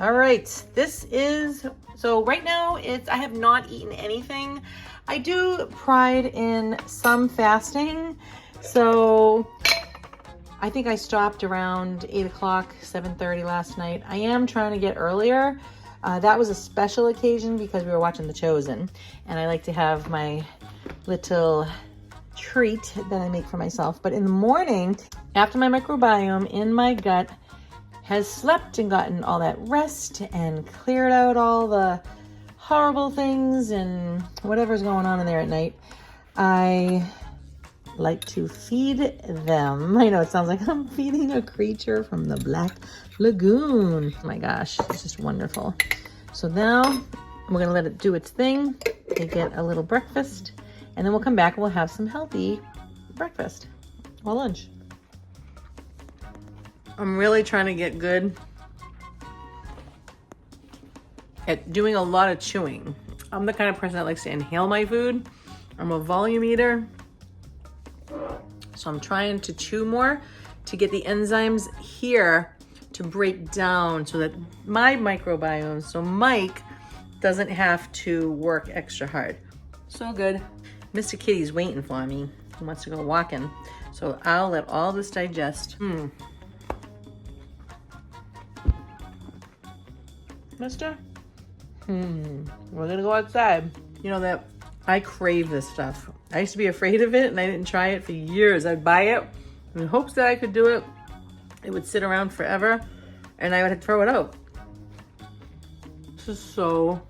All right, so right now I have not eaten anything. I do pride in some fasting. So I think I stopped around 8 o'clock, 7:30 last night. I am trying to get earlier. That was a special occasion because we were watching The Chosen, and I like to have my little treat that I make for myself. But in the morning, after my microbiome in my gut has slept and gotten all that rest and cleared out all the horrible things and whatever's going on in there at night, I like to feed them. I know it sounds like I'm feeding a creature from the Black Lagoon. Oh my gosh, it's just wonderful. So now we're gonna let it do its thing. They get a little breakfast, and then we'll come back and we'll have some healthy breakfast or lunch. I'm really trying to get good at doing a lot of chewing. I'm the kind of person that likes to inhale my food. I'm a volume eater. So I'm trying to chew more to get the enzymes here to break down so that my microbiome, so Mike, doesn't have to work extra hard. So good. Mr. Kitty's waiting for me. He wants to go walking. So I'll let all this digest. Mister? We're gonna go outside. You know that I crave this stuff. I used to be afraid of it and I didn't try it for years. I'd buy it in hopes that I could do it. It would sit around forever and I would throw it out. This is so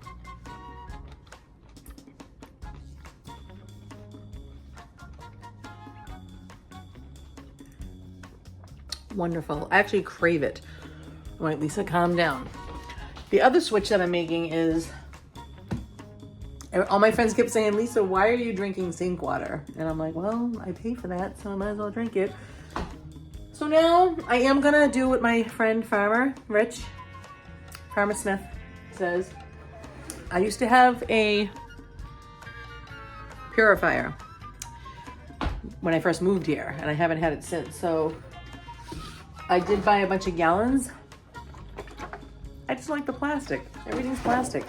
wonderful. I actually crave it. All right, Lisa, calm down. The other switch that I'm making is, all my friends kept saying, Lisa, why are you drinking sink water? And I'm like, well, I pay for that, so I might as well drink it. So now I am gonna do what my friend Farmer Smith says. I used to have a purifier when I first moved here, and I haven't had it since. So I did buy a bunch of gallons. I just like the plastic. Everything's plastic.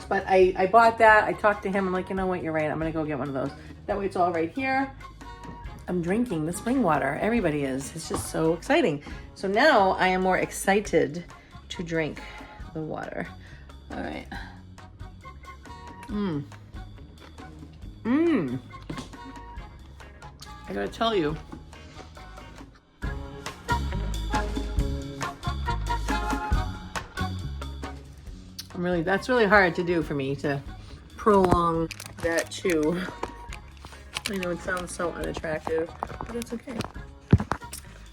But I bought that. I talked to him. I'm like, you know what? You're right. I'm going to go get one of those. That way it's all right here. I'm drinking the spring water. Everybody is. It's just so exciting. So now I am more excited to drink the water. All right. I got to tell you. That's really hard to do for me, to prolong that chew. I know it sounds so unattractive, but it's okay.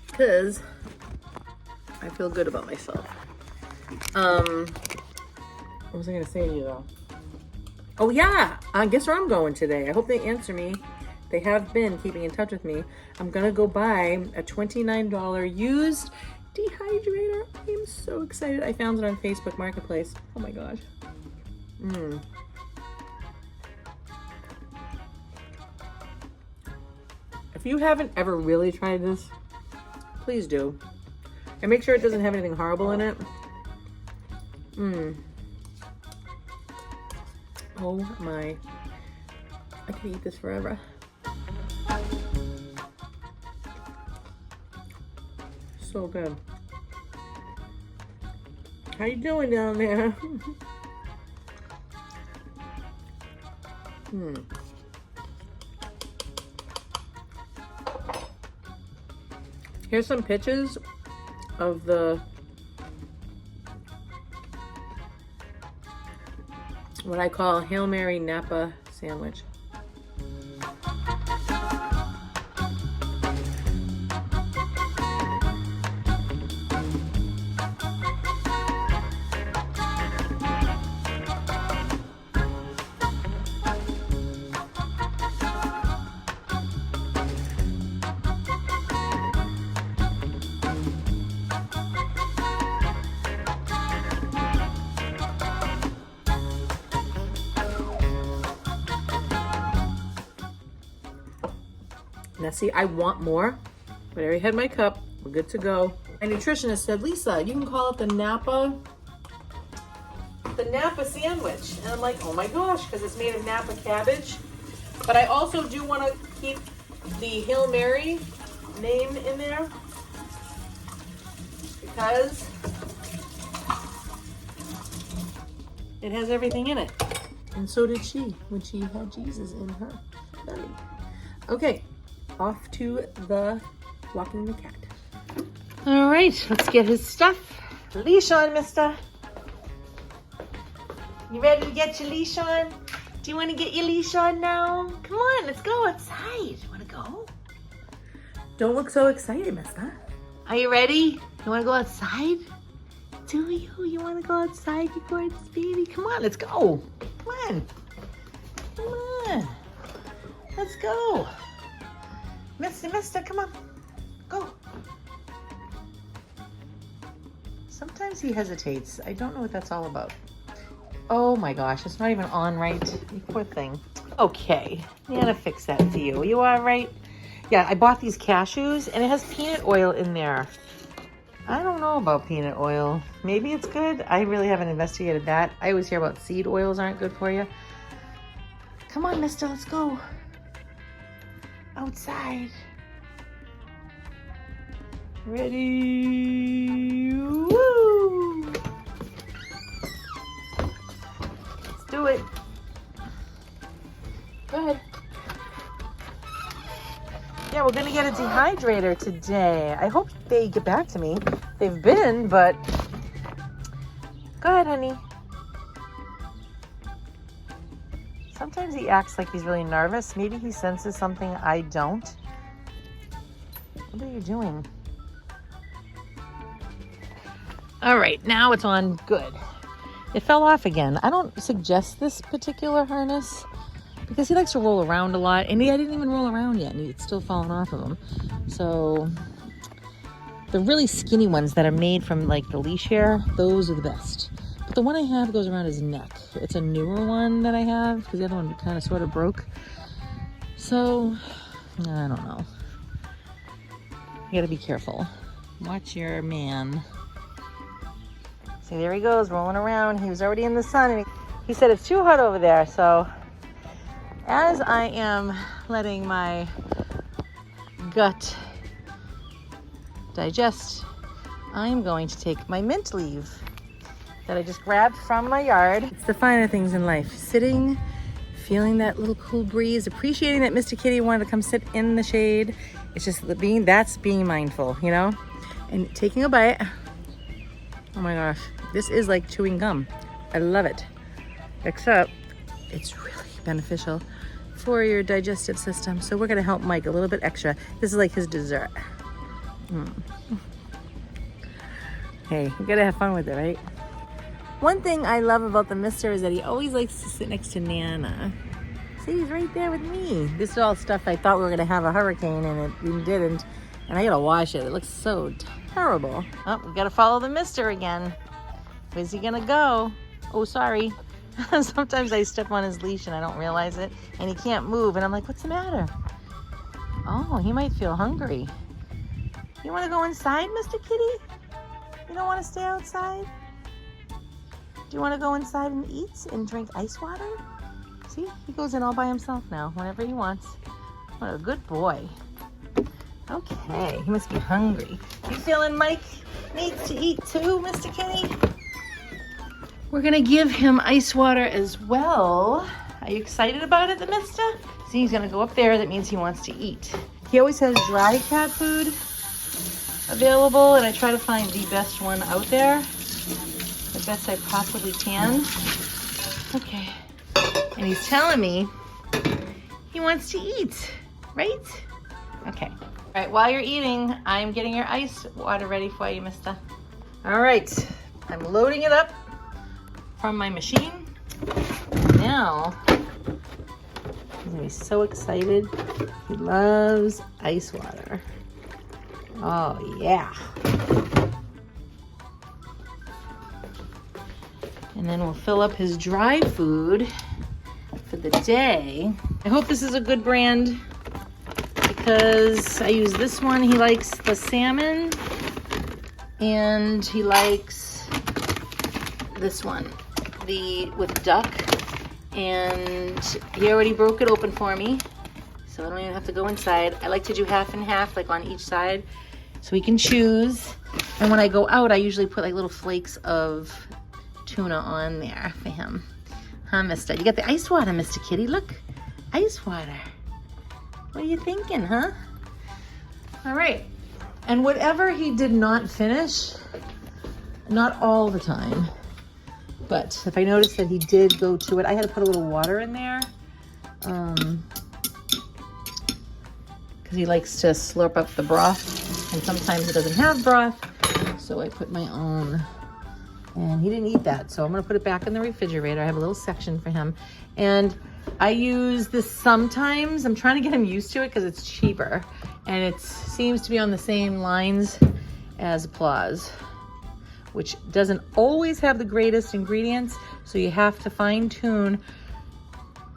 Because I feel good about myself. What was I gonna say to you though? Oh yeah, guess where I'm going today? I hope they answer me. They have been keeping in touch with me. I'm gonna go buy a $29 used dehydrator. I'm so excited. I found it on Facebook Marketplace. Oh my gosh. If you haven't ever really tried this, please do. And make sure it doesn't have anything horrible in it. Oh my. I could eat this forever. So good. How you doing down there? Here's some pictures of what I call Hail Mary Napa sandwich. Now see, I want more, but I already had my cup. We're good to go. My nutritionist said, Lisa, you can call it the Napa the Napa sandwich. And I'm like, oh my gosh, because it's made of Napa cabbage. But I also do want to keep the Hail Mary name in there because it has everything in it. And so did she when she had Jesus in her belly. Okay, off to the walking the cat. All right, let's get his stuff. Leash on, mister. You ready to get your leash on? Do you want to get your leash on now? Come on, let's go outside. You want to go? Don't look so excited, mister. Are you ready? You want to go outside? Do you? You want to go outside, you gorgeous baby? Come on, let's go. Come on. Come on. Let's go. Mister, come on. Go. Sometimes he hesitates. I don't know what that's all about. Oh my gosh, it's not even on right. You poor thing. Okay, I'm gonna fix that for you. You all right? Yeah, I bought these cashews and it has peanut oil in there. I don't know about peanut oil. Maybe it's good. I really haven't investigated that. I always hear about seed oils aren't good for you. Come on, mister, let's go. Outside. Ready? Woo! Let's do it. Go ahead. Yeah, we're gonna get a dehydrator today. I hope they get back to me. They've been, but go ahead, honey. Sometimes he acts like he's really nervous. Maybe he senses something I don't. What are you doing? All right, now it's on good. It fell off again. I don't suggest this particular harness because he likes to roll around a lot, and I didn't even roll around yet, and it's still falling off of him. So the really skinny ones that are made from like the leash hair, those are the best. But the one I have goes around his neck. It's a newer one that I have because the other one kind of sort of broke. So I don't know. You gotta be careful. Watch your man. See, there he goes, rolling around. He was already in the sun, and he said it's too hot over there. So as I am letting my gut digest, I'm going to take my mint leave that I just grabbed from my yard. It's the finer things in life. Sitting, feeling that little cool breeze, appreciating that Mr. Kitty wanted to come sit in the shade. It's just that's being mindful, you know? And taking a bite. Oh my gosh, this is like chewing gum. I love it. Except it's really beneficial for your digestive system. So we're gonna help Mike a little bit extra. This is like his dessert. Hey, you gotta have fun with it, right? One thing I love about the mister is that he always likes to sit next to Nana. See, he's right there with me. This is all stuff I thought we were gonna have a hurricane and it didn't. And I gotta wash it. It looks so terrible. Oh, we gotta follow the mister again. Where's he gonna go? Oh, sorry. Sometimes I step on his leash and I don't realize it. And he can't move. And I'm like, what's the matter? Oh, he might feel hungry. You wanna go inside, Mr. Kitty? You don't wanna stay outside? Do you wanna go inside and eat and drink ice water? See, he goes in all by himself now, whenever he wants. What a good boy. Okay, he must be hungry. You feeling Mike needs to eat too, Mr. Kitty? We're gonna give him ice water as well. Are you excited about it, the mister? See, he's gonna go up there. That means he wants to eat. He always has dry cat food available, and I try to find the best one out there. The best I possibly can. Okay. And he's telling me he wants to eat, right? Okay. All right, while you're eating, I'm getting your ice water ready for you, mister. All right, I'm loading it up from my machine. Now, he's gonna be so excited. He loves ice water. Oh, yeah. And then we'll fill up his dry food for the day. I hope this is a good brand because I use this one. He likes the salmon and he likes this one. with duck, and he already broke it open for me, so I don't even have to go inside. I like to do half and half, like on each side, so he can choose. And when I go out, I usually put like little flakes of tuna on there for him. Huh, mister? You got the ice water, Mr. Kitty. Look, ice water. What are you thinking, huh? All right. And whatever he did not finish, not all the time, but if I noticed that he did go to it, I had to put a little water in there. Because he likes to slurp up the broth, and sometimes it doesn't have broth, so I put my own. And he didn't eat that, so I'm gonna put it back in the refrigerator. I have a little section for him. And I use this sometimes. I'm trying to get him used to it because it's cheaper. And it seems to be on the same lines as Applause, which doesn't always have the greatest ingredients, so you have to fine tune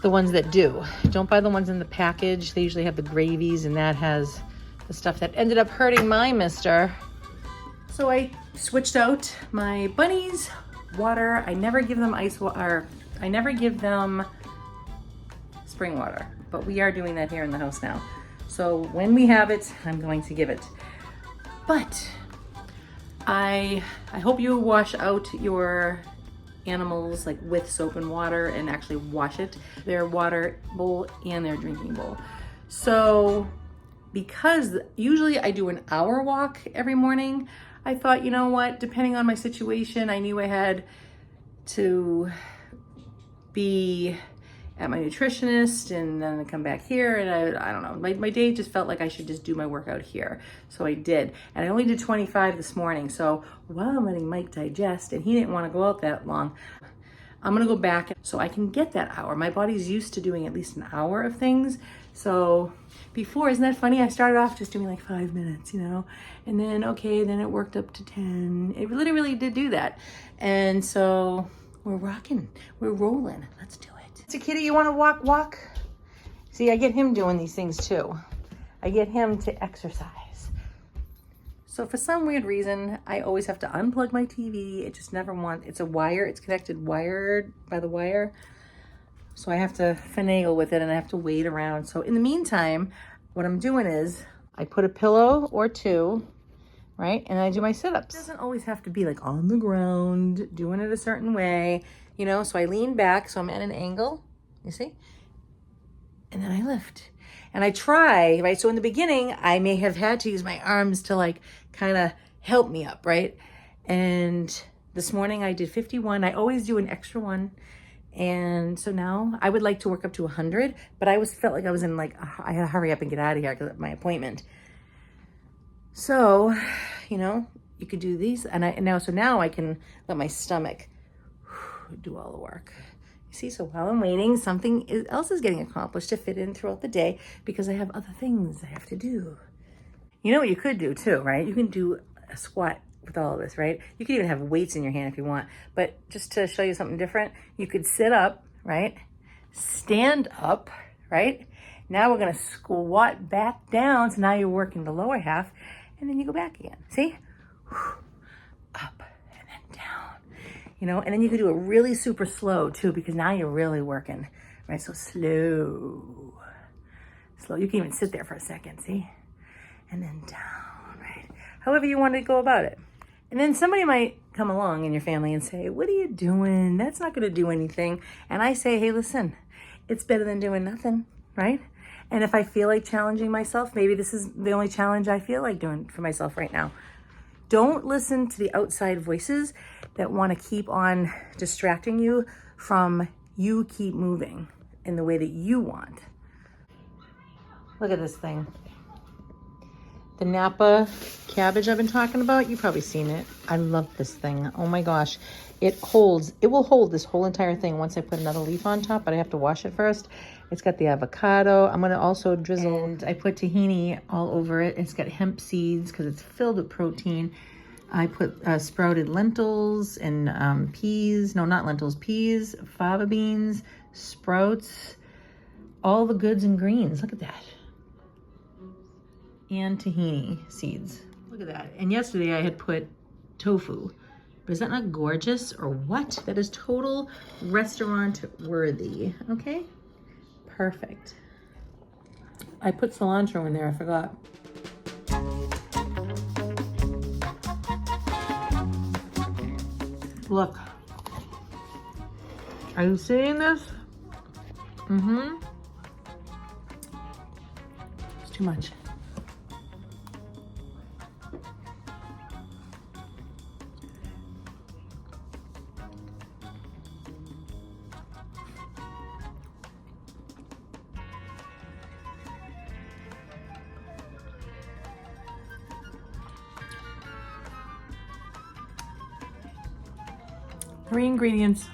the ones that do. Don't buy the ones in the package. They usually have the gravies, and that has the stuff that ended up hurting my mister. So I switched out my bunnies water. I never give them ice water. I never give them spring water, but we are doing that here in the house now. So when we have it, I'm going to give it. But I hope you wash out your animals like with soap and water and actually wash it, their water bowl and their drinking bowl. So because usually I do an hour walk every morning, I thought, you know what, depending on my situation, I knew I had to be at my nutritionist and then come back here, and I don't know, my day just felt like I should just do my workout here. So I did, and I only did 25 this morning. So while I'm letting Mike digest, and he didn't want to go out that long, I'm gonna go back so I can get that hour. My body's used to doing at least an hour of things. So before, isn't that funny? I started off just doing like 5 minutes, you know, and then, okay, then it worked up to 10. It literally did do that. And so we're rocking, we're rolling. Let's do it. So Kitty, you want to walk? See, I get him doing these things too. I get him to exercise. So for some weird reason, I always have to unplug my TV. It just never wants, it's a wire, it's connected wired by the wire. So I have to finagle with it and I have to wait around. So in the meantime, what I'm doing is I put a pillow or two, right? And I do my sit-ups. It doesn't always have to be like on the ground, doing it a certain way, you know? So I lean back, so I'm at an angle, you see? And then I lift. And I try, right? So in the beginning, I may have had to use my arms to like kind of help me up, right? And this morning I did 51. I always do an extra one. And so now I would like to work up to 100, but I felt like I was in like, I had to hurry up and get out of here because of my appointment. So, you know, you could do these, and now I can let my stomach do all the work. You see, so while I'm waiting, something else is getting accomplished to fit in throughout the day because I have other things I have to do. You know what you could do too, right? You can do a squat with all of this, right? You could even have weights in your hand if you want, but just to show you something different, you could sit up, right? Stand up, right? Now we're gonna squat back down, so now you're working the lower half, and then you go back again, see? Up and then down, you know? And then you could do it really super slow too, because now you're really working, right? So slow. You can even sit there for a second, see? And then down, right? However you want to go about it. And then somebody might come along in your family and say, what are you doing? That's not going to do anything. And I say, hey, listen, it's better than doing nothing, right? And if I feel like challenging myself, maybe this is the only challenge I feel like doing for myself right now. Don't listen to the outside voices that want to keep on distracting you from you keep moving in the way that you want. Look at this thing. The Napa cabbage I've been talking about, you've probably seen it. I love this thing. Oh my gosh. It will hold this whole entire thing once I put another leaf on top, but I have to wash it first. It's got the avocado. I'm gonna also drizzle, and I put tahini all over it. It's got hemp seeds because it's filled with protein. I put sprouted lentils and peas. No, not lentils, peas, fava beans, sprouts, all the goods and greens. Look at that. And tahini seeds. Look at that. And yesterday I had put tofu. But is that not gorgeous or what? That is total restaurant worthy. Okay, perfect. I put cilantro in there, I forgot. Look. Are you seeing this? Mm-hmm. It's too much. Three ingredients,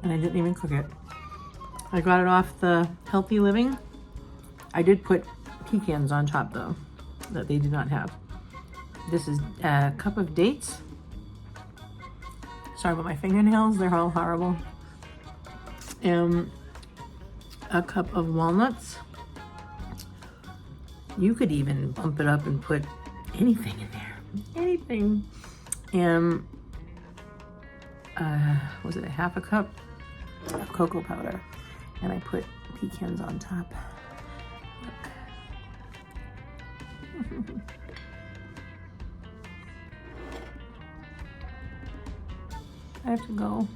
and I didn't even cook it. I got it off the Healthy Living. I did put pecans on top though, that they did not have. This is a cup of dates. Sorry about my fingernails, they're all horrible. A cup of walnuts. You could even bump it up and put anything in there, anything. And was it a half a cup of cocoa powder? And I put pecans on top. Look. I have to go.